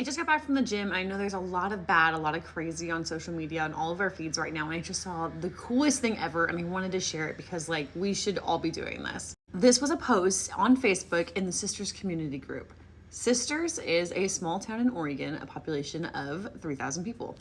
I just got back from the gym. I know there's a lot of bad, a lot of crazy on social media and all of our feeds right now. And I just saw the coolest thing ever and I wanted to share it because like we should all be doing this. This was a post on Facebook in the Sisters community group. Sisters is a small town in Oregon, a population of 3,000 people.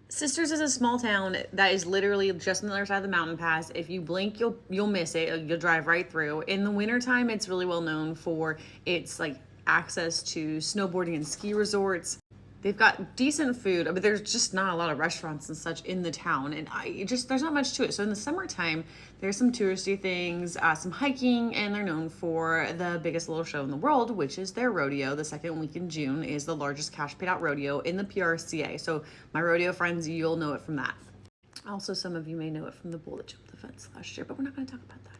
Sisters is a small town that is literally just on the other side of the mountain pass. If you blink, you'll miss it. You'll drive right through. In the wintertime, it's really well known for its like access to snowboarding and ski resorts. They've got decent food, but there's just not a lot of restaurants and such in the town. And there's not much to it. So in the summertime, there's some touristy things, some hiking, and they're known for the biggest little show in the world, which is their rodeo. The second week in June is the largest cash paid out rodeo in the PRCA. So my rodeo friends, you'll know it from that. Also, some of you may know it from the bull that jumped the fence last year, but we're not going to talk about that.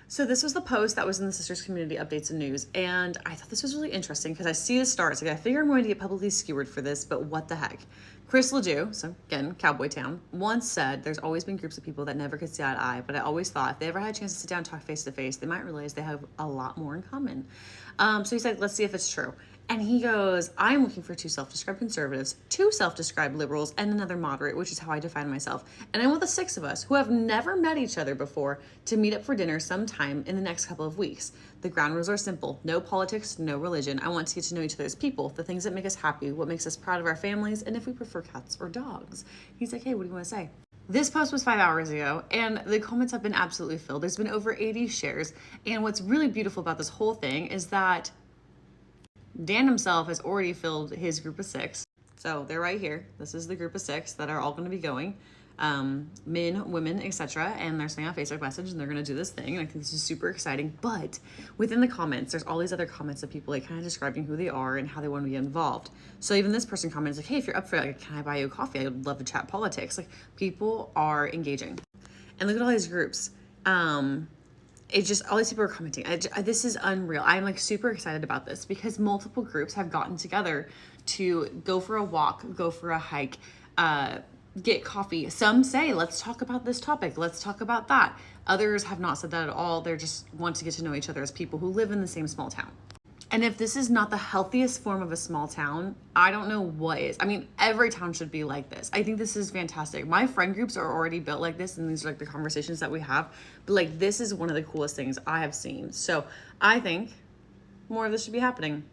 So this was the post that was in the Sisters Community Updates and News, and I thought this was really interesting because I see the stars. Like I figure I'm going to get publicly skewered for this, but what the heck? Chris Ledoux, so again, Cowboy Town, once said, there's always been groups of people that never could see eye to eye, but I always thought if they ever had a chance to sit down and talk face to face, they might realize they have a lot more in common. So he said, let's see if it's true. And he goes, I'm looking for 2 self-described conservatives, 2 self-described liberals, and another moderate, which is how I define myself. And I'm with the 6 of us who have never met each other before to meet up for dinner sometime in the next couple of weeks. The ground rules are simple. No politics, no religion. I want to get to know each other as people, the things that make us happy, what makes us proud of our families, and if we prefer cats or dogs. He's like, hey, what do you want to say? This post was 5 hours ago, and the comments have been absolutely filled. There's been over 80 shares. And what's really beautiful about this whole thing is that Dan himself has already filled his group of 6. So they're right here. This is the group of 6 that are all going to be going. Men, women, etc. And they're sending out a Facebook message and they're going to do this thing. And I think this is super exciting. But within the comments, there's all these other comments of people like kind of describing who they are and how they want to be involved. So even this person comments like, hey, if you're up for it, like, can I buy you a coffee? I would love to chat politics. Like people are engaging. And look at all these groups. It's just all these people are commenting. This is unreal. I'm like super excited about this because multiple groups have gotten together to go for a walk, go for a hike, get coffee. Some say, let's talk about this topic. Let's talk about that. Others have not said that at all. They just want to get to know each other as people who live in the same small town. And if this is not the healthiest form of a small town, I don't know what is. I mean, every town should be like this. I think this is fantastic. My friend groups are already built like this, and these are like the conversations that we have. But like, this is one of the coolest things I have seen. So I think more of this should be happening.